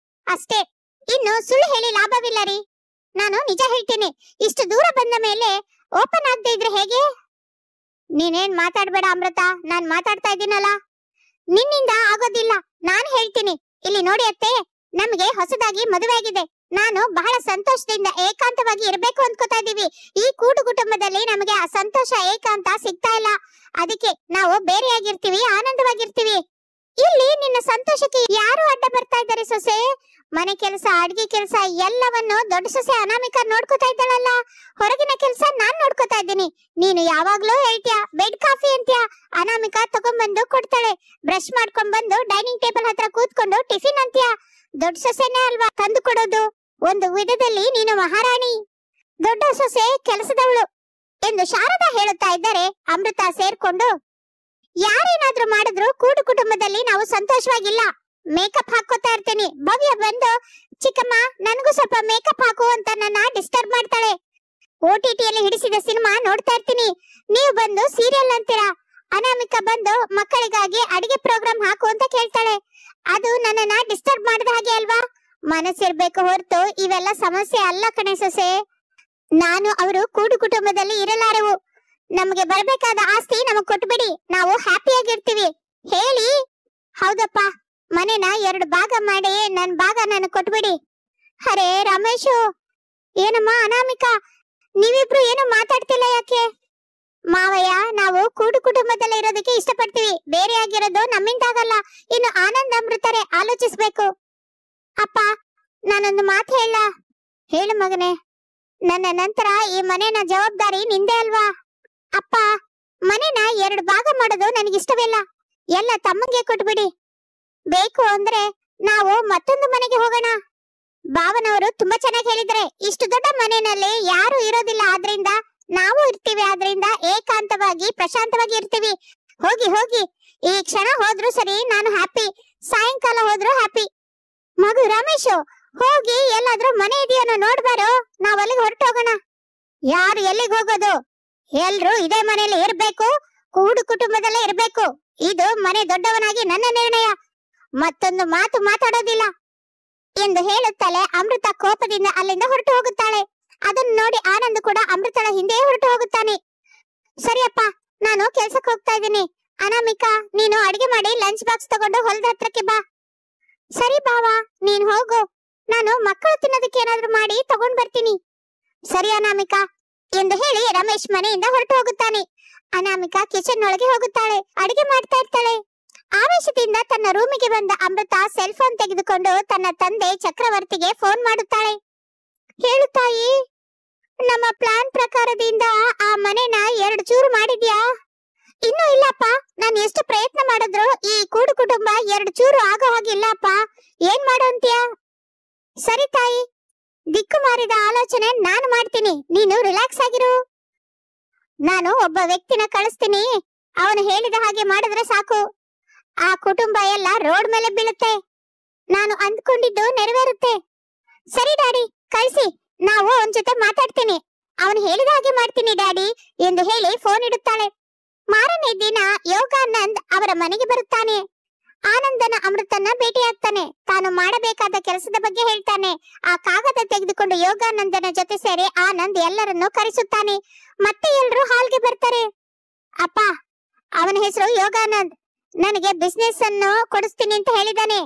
ಅಷ್ಟೇ. ಇನ್ನು ಸುಳ್ಳು ಹೇಳಿ ಲಾಭವಿಲ್ಲ ರೀ. ನಾನು ನಿಜ ಹೇಳ್ತೀನಿ. ಇಷ್ಟು ದೂರ ಬಂದ ಮೇಲೆ ಓಪನ್ ಆಗದೆ ಇದ್ರೆ ಹೇಗೆ? ನೀನೇನ್ ಮಾತಾಡ್ಬೇಡ ಅಮೃತ, ನಾನ್ ಮಾತಾಡ್ತಾ ಇದ್ದೀನಲ್ಲ. ನಿನ್ನಿಂದ ಆಗೋದಿಲ್ಲ, ನಾನ್ ಹೇಳ್ತೀನಿ. ಇಲ್ಲಿ ನೋಡಿ ಅತ್ತೆ, ನಮ್ಗೆ ಹೊಸದಾಗಿ ಮದುವೆ ಆಗಿದೆ. ನಾನು ಬಹಳ ಸಂತೋಷದಿಂದ ಏಕಾಂತವಾಗಿ ಇರ್ಬೇಕು ಅಂದ್ಕೋತಾ ಇದೀವಿ. ಈ ಕೂಡು ಕುಟುಂಬದಲ್ಲಿ ನಮಗೆ ಆ ಸಂತೋಷ ಏಕಾಂತ ಸಿಗ್ತಾ ಇಲ್ಲ. ಅದಕ್ಕೆ ನಾವು ಬೇರೆಯಾಗಿರ್ತೀವಿ, ಆನಂದವಾಗಿರ್ತೀವಿ. ಇಲ್ಲಿ ನಿನ್ನ ಸಂತೋಷಕ್ಕೆ ಯಾರು ಅಡ್ಡ ಬರ್ತಾ ಇದ್ದಾರೆ ಸೊಸೆ? ಮನೆ ಕೆಲಸ, ಅಡ್ಗೆ ಕೆಲಸ ಎಲ್ಲವನ್ನು ದೊಡ್ಡ ಸೊಸೆ ಅನಾಮಿಕಾ ನೋಡ್ಕೋತಾ ಇದ್ದಾಳಲ್ಲ. ಹೊರಗಿನ ಕೆಲಸ ನಾನ್ ನೋಡ್ಕೋತಾ ಇದ್ದೀನಿ. ನೀನು ಯಾವಾಗ್ಲೂ ಹೇಳ್ತೀಯ ಬೆಡ್ ಕಾಫಿ ಅಂತೀಯ. ಅನಾಮಿಕಾ ತಗೊಂಡ್ಬಂದು ಕೊಡ್ತಾಳೆ. ಬ್ರಷ್ ಮಾಡ್ಕೊಂಡ್ ಬಂದು ಡೈನಿಂಗ್ ಟೇಬಲ್ ಹತ್ರ ಕೂತ್ಕೊಂಡು ಟಿಫಿನ್ ಅಂತೀಯ. ದೊಡ್ಡ ಸೊಸೆನೇ ಅಲ್ವಾ ತಂದು ಕೊಡೋದು. ಒಂದು ವಿಧದಲ್ಲಿ ನೀನು ಮಹಾರಾಣಿ, ದೊಡ್ಡ ಸೊಸೆ ಕೆಲಸದವಳು ಎಂದು ಶಾರದಾ ಹೇಳುತ್ತಾ ಇದ್ದರೆ ಅಮೃತ ಸೇರ್ಕೊಂಡು, ಯಾರೇನಾದ್ರೂ ಮಾಡಿದ್ರು ಕೂಡು ಕುಟುಂಬದಲ್ಲಿ ನಾವು ಸಂತೋಷವಾಗಿಲ್ಲ. ಮೇಕಪ್ ಹಾಕೋತಾ ಇರ್ತೀನಿ. ಭವ್ಯ ಬಂದು, ಚಿಕ್ಕಮ್ಮ ನನಗೂ ಸ್ವಲ್ಪ ಮೇಕಪ್ ಹಾಕು ಅಂತ ನನ್ನ ಡಿಸ್ಟರ್ಬ್ ಮಾಡ್ತಾಳೆ. OTTಯಲ್ಲಿ ಹಿಡಿಸಿದ ಸಿನಿಮಾ ನೋಡ್ತಾ ಇರ್ತೀನಿ, ನೀವು ಬಂದು ಸೀರಿಯಲ್ ಅಂತೀರಾ. ಅನಾಮಿಕಾ ಬಂದು ಮಕ್ಕಳಿಗಾಗಿ ಅಡಿಗೆ ಪ್ರೋಗ್ರಾಮ್ ಹಾಕು ಅಂತ ಕೇಳ್ತಾಳೆ. ಅದು ನನ್ನನ್ನ ಡಿಸ್ಟರ್ಬ್ ಮಾಡಿದ ಹಾಗೆ ಅಲ್ವಾ? ಮನಸ್ಸಿರ್ಬೇಕು ಹೊರತು ಇವೆಲ್ಲ ಸಮಸ್ಯೆ ಅಲ್ಲ ಕಣೆ ಸೊಸೆ. ನಾನು ಅವರು ಕೂಡು ಕುಟುಂಬದಲ್ಲಿ ಇರಲಾರೆವು. ನಮಗೆ ಬರ್ಬೇಕಾದ ಆಸ್ತಿ ನಮಗ್ ಕೊಟ್ಬಿಡಿ, ನಾವು ಹ್ಯಾಪಿಯಾಗಿರ್ತೀವಿ ಹೇಳಿ. ಹೌದಪ್ಪ, ಮನೆನ 2 ಭಾಗ ಮಾಡಿ ನನ್ ಭಾಗ ನನಗ್ ಕೊಟ್ಬಿಡಿ. ಅರೆ ರಮೇಶು, ಏನಮ್ಮ ಅನಾಮಿಕಾ, ನೀವಿಬ್ರು ಏನು ಮಾತಾಡ್ತಿಲ್ಲ ಯಾಕೆ? ಮಾವಯ್ಯ, ನಾವು ಕೂಡು ಕುಟುಂಬದಲ್ಲಿ ಇರೋದಕ್ಕೆ ಇಷ್ಟಪಡ್ತೀವಿ, ಬೇರೆ ಆಗಿರೋದು ನಮ್ಮಿಂದಾಗಲ್ಲ. ಇನ್ನು ಆನಂದ್ ಅಮೃತರೇ ಆಲೋಚಿಸ್ಬೇಕು. ಅಪ್ಪ, ನಾನೊಂದು ಮಾತು ಹೇಳು ಮಗನೇ. ನನ್ನ ನಂತರ ಈ ಮನೆನ ಜವಾಬ್ದಾರಿ ನಿಂದೆ ಅಲ್ವಾ? ಅಪ್ಪ, ಮನೆನ 2 ಭಾಗ ಮಾಡೋದು ನನಗಿಷ್ಟವಿಲ್ಲ. ಎಲ್ಲ ತಮ್ಮಂಗೆ ಕೊಟ್ಬಿಡಿ. ಬೇಕು ಅಂದ್ರೆ ನಾವು ಮತ್ತೊಂದು ಮನೆಗೆ ಹೋಗೋಣ. ಭಾವನವರು ತುಂಬಾ ಚೆನ್ನಾಗಿ ಹೇಳಿದ್ರೆ, ಇಷ್ಟು ದೊಡ್ಡ ಮನೆಯಲ್ಲಿ ಯಾರು ಇರೋದಿಲ್ಲ, ಆದ್ರಿಂದ ನಾವು ಇರ್ತೀವಿ. ಆದ್ರಿಂದ ಏಕಾಂತವಾಗಿ ಪ್ರಶಾಂತವಾಗಿ ಇರ್ತೀವಿ. ಹೋಗಿ ಹೋಗಿ, ಈ ಕ್ಷಣ ಹೋದ್ರು ಸರಿ, ನಾನು ಹ್ಯಾಪಿ. ಸಾಯಂಕಾಲ ಹೋದ್ರು ಹ್ಯಾಪಿ. ಮಗು ರಮೇಶು, ಹೋಗಿ ಎಲ್ಲಾದ್ರೂ ಮನೆ ಇದೆಯೋ ನೋಡ್ಬಾರೋ, ನಾವ್ ಅಲ್ಲಿಗೆ ಹೊರಟು ಹೋಗೋಣ. ಯಾರು ಎಲ್ಲಿಗೆ ಹೋಗೋದು? ಎಲ್ರು ಇದೇ ಮನೆಯಲ್ಲಿ ಇರ್ಬೇಕು, ಕೂಡು ಕುಟುಂಬದಲ್ಲೇ ಇರ್ಬೇಕು. ಇದು ಮನೆ ದೊಡ್ಡವನಾಗಿ ನನ್ನ ನಿರ್ಣಯ, ಮತ್ತೊಂದು ಮಾತು ಮಾತಾಡೋದಿಲ್ಲ ಎಂದು ಹೇಳುತ್ತಲೇ ಅಮೃತ ಕೋಪದಿಂದ ಅಲ್ಲಿಂದ ಹೊರಟು ಹೋಗುತ್ತಾಳೆ. ಅದನ್ನು ನೋಡಿ ಆನಂದ್ ಕೂಡ ಅಮೃತಳ ಹಿಂದೆ ಹೊರಟು ಹೋಗುತ್ತಾನೆ. ಸರಿಯಪ್ಪ, ನಾನು ಕೆಲ್ಸಕ್ಕೆ ಹೋಗ್ತಾ ಇದ್ದೀನಿ. ಅನಾಮಿಕಾ, ನೀನು ಅಡಿಗೆ ಮಾಡಿ ಲಂಚ್ ಬಾಕ್ಸ್ ತಗೊಂಡು ಹೊಲದ ಹತ್ರಕ್ಕೆ ಬಾ. ಸರಿ ಬಾವಾ, ನೀನ್ ಹೋಗು, ನಾನು ಮಕ್ಕಳು ತಿನ್ನೋದಕ್ಕೆ ಏನಾದ್ರೂ ಮಾಡಿ ತಗೊಂಡ್ ಬರ್ತೀನಿ. ಸರಿ ಅನಾಮಿಕಾ ಎಂದು ಹೇಳಿ ರಮೇಶ್ ಮನೆಯಿಂದ ಹೊರಟು ಹೋಗುತ್ತಾನೆ. ಅನಾಮಿಕಾ ಕಿಚನ್ ಒಳಗೆ ಹೋಗುತ್ತಾಳೆ, ಅಡಿಗೆ ಮಾಡ್ತಾ ಇರ್ತಾಳೆ. ಆವೇಶದಿಂದ ತನ್ನ ರೂಮಿಗೆ ಬಂದ ಅಮೃತ ಸೆಲ್ ಫೋನ್ ತೆಗೆದುಕೊಂಡು ತನ್ನ ತಂದೆ ಚಕ್ರವರ್ತಿಗೆ ಫೋನ್ ಮಾಡುತ್ತಾಳೆ. ಹೇಳು ತಾಯಿ, ನಮ್ಮ ಪ್ಲಾನ್ ಪ್ರಕಾರದಿಂದ ಆ ಮನೆನ 2 ಚೂರು ಮಾಡಿದ್ಯಾ? ಇನ್ನೂ ಇಲ್ಲಪ್ಪ, ನಾನು ಎಷ್ಟು ಪ್ರಯತ್ನ ಮಾಡಿದ್ರು ಈ ಕೂಡು ಕುಟುಂಬ 2 ಚೂರು ಆಗೋ ಹಾಗಿಲ್ಲಪ್ಪ. ಏನ್ ಮಾಡೋಂತ್ಯಾ? ಸರಿ ತಾಯಿ, ದಿಕ್ಕು ಮಾರಿದ ಆಲೋಚನೆ ನಾನು ಮಾಡ್ತೀನಿ, ನೀನು ರಿಲ್ಯಾಕ್ಸ್ ಆಗಿರು. ನಾನು ಒಬ್ಬ ವ್ಯಕ್ತಿನ ಕಳಿಸ್ತೀನಿ, ಅವನು ಹೇಳಿದ ಹಾಗೆ ಮಾಡಿದ್ರೆ ಸಾಕು. ಆ ಕುಟುಂಬ ಎಲ್ಲ ರೋಡ್ ಮೇಲೆ ಬೀಳುತ್ತೆ, ನಾನು ಅಂದ್ಕೊಂಡಿದ್ದು ನೆರವೇರುತ್ತೆ. ಸರಿ ಡ್ಯಾಡಿ, ಕಳಿಸಿ, ನಾವು ಅವನ ಜೊತೆ ಮಾತಾಡ್ತೀನಿ, ಅವನು ಹೇಳಿದ ಹಾಗೆ ಮಾಡ್ತೀನಿ ಡ್ಯಾಡಿ ಎಂದು ಹೇಳಿ ಫೋನ್ ಇಡುತ್ತಾಳೆ. ಮಾರನೇ ದಿನ ಯೋಗಾನಂದ್ ಅವರ ಮನೆಗೆ ಬರುತ್ತಾನೆ. ಆನಂದನ ಅಮೃತನ ಭೇಟಿಯಾಗ್ತಾನೆ. ತಾನು ಮಾಡಬೇಕಾದ ಕೆಲಸದ ಬಗ್ಗೆ ಹೇಳ್ತಾನೆ. ಆ ಕಾಗದ ತೆಗೆದುಕೊಂಡು ಯೋಗಾನಂದನ ಜೊತೆ ಸೇರಿ ಆನಂದ್ ಎಲ್ಲರನ್ನು ಕರೆಸುತ್ತಾನೆ. ಮತ್ತೆ ಎಲ್ಲರೂ ಹಾಲ್ಗೆ ಬರ್ತಾರೆ. ಅಪ್ಪ, ಅವನ ಹೆಸರು ಯೋಗಾನಂದ್, ನನಗೆ ಬಿಸ್ನೆಸ್ ಅನ್ನು ಕೊಡಿಸ್ತೀನಿ ಅಂತ ಹೇಳಿದಾನೆ.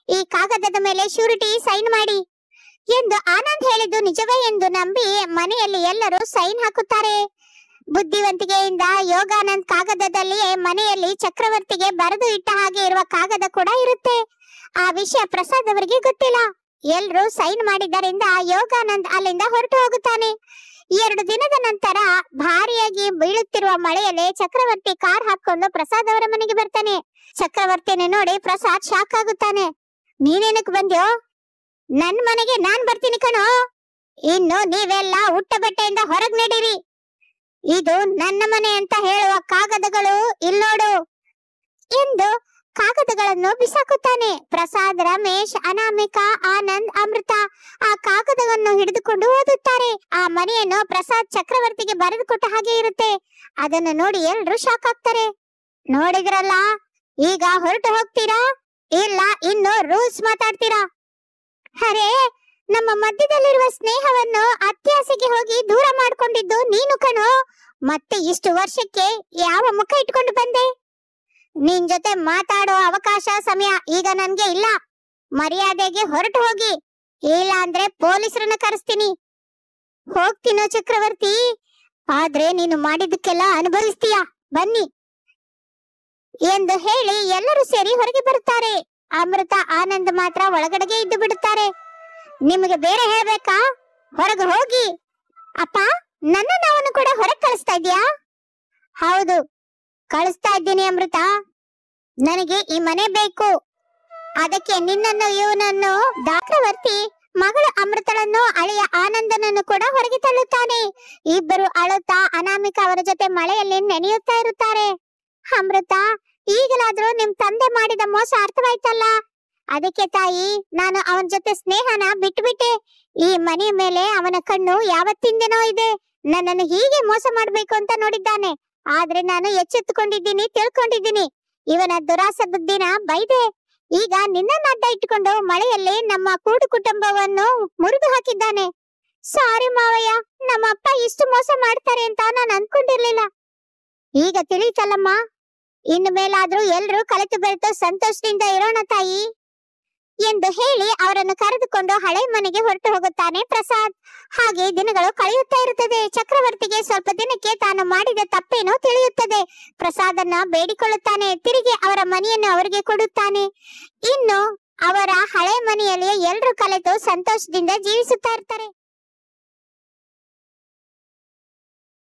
ಈ ಕಾಗದದ ಮೇಲೆ ಶ್ಯೂರಿಟಿ ಸೈನ್ ಮಾಡಿ ಎಂದು ಆನಂದ್ ಹೇಳಿದ್ದು ನಿಜವೇ ಎಂದು ನಂಬಿ ಮನೆಯಲ್ಲಿ ಎಲ್ಲರೂ ಸೈನ್ ಹಾಕುತ್ತಾರೆ. ಬುದ್ಧಿವಂತಿಕೆಯಿಂದ ಯೋಗಾನಂದ್ ಕಾಗದದಲ್ಲಿ ಮನೆಯಲ್ಲಿ ಚಕ್ರವರ್ತಿಗೆ ಬರೆದು ಇಟ್ಟ ಹಾಗೆ ಇರುವ ಕಾಗದ ಕೂಡ ಇರುತ್ತೆ. ಆ ವಿಷಯ ಪ್ರಸಾದ್ ಅವರಿಗೆ ಗೊತ್ತಿಲ್ಲ. ಎಲ್ರೂ ಸೈನ್ ಮಾಡಿದ್ದರಿಂದ ಯೋಗಾನಂದ್ ಅಲ್ಲಿಂದ ಹೊರಟು ಹೋಗುತ್ತಾನೆ. 2 ದಿನದ ನಂತರ ಭಾರಿಯಾಗಿ ಬೀಳುತ್ತಿರುವ ಮಳೆಯಲ್ಲಿ ಚಕ್ರವರ್ತಿ ಕಾರ್ ಹಾಕೊಂಡು ಪ್ರಸಾದ್ ಅವರ ಮನೆಗೆ ಬರ್ತಾನೆ. ಚಕ್ರವರ್ತಿನ ನೋಡಿ ಪ್ರಸಾದ್ ಶಾಕ್ ಆಗುತ್ತಾನೆ. ನೀನೇನಕ್ ಬಂದ್ಯೋ? ನನ್ ಮನೆಗೆ ನಾನ್ ಬರ್ತೀನಿ ಕಣೋ. ಇನ್ನು ನೀವೆಲ್ಲ ಉಟ್ಟ ಬಟ್ಟೆಯಿಂದ ಹೊರಗ್ ನಡೀರಿ. ಇದು ನನ್ನ ಮನೆ ಅಂತ ಹೇಳುವ ಕಾಗದಗಳು ಇಲ್ನೋಡು ಎಂದು ಕಾಗದಗಳನ್ನು ಬಿಸಾಕುತ್ತಾನೆ. ಪ್ರಸಾದ್, ರಮೇಶ್, ಅನಾಮಿಕಾ, ಆನಂದ್, ಅಮೃತ ಆ ಕಾಗದವನ್ನು ಹಿಡಿದುಕೊಂಡು ಓದುತ್ತಾರೆ. ಆ ಮನೆಯನ್ನು ಪ್ರಸಾದ್ ಚಕ್ರವರ್ತಿಗೆ ಬರೆದು ಕೊಟ್ಟ ಹಾಗೆ ಇರುತ್ತೆ. ಅದನ್ನು ನೋಡಿ ಎಲ್ರು ಶಾಕ್ ಆಗ್ತಾರೆ. ನೋಡಿದ್ರಲ್ಲ, ಈಗ ಹೊರಟು ಹೋಗ್ತೀರಾ ಇಲ್ಲ ಇನ್ನು ರೂಲ್ಸ್ ಮಾತಾಡ್ತೀರಾ? ಅರೆ, ನಮ್ಮ ಮಧ್ಯದಲ್ಲಿರುವ ಸ್ನೇಹವನ್ನು ಅತ್ಯಾಸೆಗೆ ಹೋಗಿ ದೂರ ಮಾಡ್ಕೊಂಡಿದ್ದು ನೀನು ಕಣೋ. ಮತ್ತೆ ಇಷ್ಟು ವರ್ಷಕ್ಕೆ ಯಾವ ಮುಖ ಇಟ್ಕೊಂಡು ಬಂದೆ? ನಿನ್ ಜೊತೆ ಮಾತಾಡೋ ಅವಕಾಶ ಸಮಯ ಈಗ ನನ್ಗೆ ಇಲ್ಲ. ಮರ್ಯಾದೆಗೆ ಹೊರಟು ಹೋಗಿ, ಇಲ್ಲ ಅಂದ್ರೆ ಪೊಲೀಸರನ್ನ ಕರೆಸ್ತೀನಿ. ಹೋಗ್ತೀನೋ ಚಕ್ರವರ್ತಿ, ಆದ್ರೆ ನೀನು ಮಾಡಿದ್ದಕ್ಕೆಲ್ಲ ಅನುಭವಿಸ್ತೀಯ, ಬನ್ನಿ ಎಂದು ಹೇಳಿ ಎಲ್ಲರೂ ಸೇರಿ ಹೊರಗೆ ಬರುತ್ತಾರೆ. ಅಮೃತ, ಆನಂದ್ ಮಾತ್ರ ಒಳಗಡೆಗೆ ಇದ್ದು ಬಿಡುತ್ತಾರೆ. ನಿಮಗೆ ಬೇರೆ ಹೇಳ್ಬೇಕಾ? ಹೊರಗೆ ಹೋಗಿ. ಅಪ್ಪ, ನನ್ನನ್ನು ಅವನು ಕೂಡ ಹೊರಗೆ ಕಳಿಸ್ತಾ ಇದ್ಯಾ? ಹೌದು, ಕಳಿಸ್ತಾ ಇದ್ದೀನಿ ಅಮೃತ. ನನಗೆ ಈ ಮನೆ ಬೇಕು, ಅದಕ್ಕೆ ನಿನ್ನನ್ನು ಇವನನ್ನು ಚಕ್ರವರ್ತಿ ಮಗಳು ಅಮೃತಳನ್ನು ಅಳಿಯ ಆನಂದನನ್ನು ಕೂಡ ಹೊರಗೆ ತಳ್ಳುತ್ತಾನೆ. ಇಬ್ಬರು ಅಳುತ್ತಾ ಅನಾಮಿಕಾ ಅವರ ಜೊತೆ ಮಳೆಯಲ್ಲಿ ನೆನೆಯುತ್ತಾ ಇರುತ್ತಾರೆ. ಅಮೃತ, ಈಗಲಾದ್ರೂ ನಿಮ್ ತಂದೆ ಮಾಡಿದ ಮೋಸ ಅರ್ಥವಾಯ್ತಲ್ಲ. ಅದಕ್ಕೆ ತಾಯಿ, ನಾನು ಅವನ ಜೊತೆ ಸ್ನೇಹನ ಬಿಟ್ಬಿಟ್ಟೆ. ಈ ಮನೆಯ ಮೇಲೆ ಅವನ ಕಣ್ಣು ಯಾವತ್ತಿಂದನೋ ಇದೆ. ನನ್ನನ್ನು ಹೀಗೆ ಮೋಸ ಮಾಡ್ಬೇಕು ಅಂತ ನೋಡಿದ್ದಾನೆ. ಆದ್ರೆ ನಾನು ಎಚ್ಚೆತ್ತುಕೊಂಡಿದ್ದೀನಿ, ತಿಳ್ಕೊಂಡಿದ್ದೀನಿ. ಇವನ ದುರಾಸೆ ಬುದ್ಧಿನ ಬೈದೆ. ಈಗ ನಿನ್ನನ್ನ ಅಡ್ಡ ಇಟ್ಟುಕೊಂಡು ಮಳೆಯಲ್ಲಿ ನಮ್ಮ ಕೂಡು ಕುಟುಂಬವನ್ನು ಮುರಿದು ಹಾಕಿದ್ದಾನೆ. ಸಾರಿ ಮಾವಯ್ಯ, ನಮ್ಮಪ್ಪ ಇಷ್ಟು ಮೋಸ ಮಾಡ್ತಾರೆ ಅಂತ ನಾನು ಅನ್ಕೊಂಡಿರ್ಲಿಲ್ಲ. ಈಗ ತಿಳಿತಲ್ಲಮ್ಮ, ಇನ್ನು ಮೇಲಾದ್ರೂ ಎಲ್ರೂ ಕಲಿತು ಬೆರೆತು ಸಂತೋಷದಿಂದ ಇರೋಣ ತಾಯಿ ಎಂದು ಹೇಳಿ ಅವರನ್ನು ಕರೆದುಕೊಂಡು ಹಳೆ ಮನೆಗೆ ಹೊರಟು ಹೋಗುತ್ತಾನೆ ಪ್ರಸಾದ್. ಹಾಗೆ ದಿನಗಳು ಕಳೆಯುತ್ತಾ ಇರುತ್ತದೆ. ಚಕ್ರವರ್ತಿಗೆ ಸ್ವಲ್ಪ ದಿನಕ್ಕೆ ತಾನು ಮಾಡಿದ ತಪ್ಪೇನೋ ತಿಳಿಯುತ್ತದೆ. ಪ್ರಸಾದನ್ನ ಬೇಡಿಕೊಳ್ಳುತ್ತಾನೆ. ತಿರುಗಿ ಅವರ ಮನೆಯನ್ನು ಅವರಿಗೆ ಕೊಡುತ್ತಾನೆ. ಇನ್ನು ಅವರ ಹಳೆ ಮನೆಯಲ್ಲಿ ಎಲ್ರೂ ಕಲಿತು ಸಂತೋಷದಿಂದ ಜೀವಿಸುತ್ತಾ ಇರ್ತಾರೆ.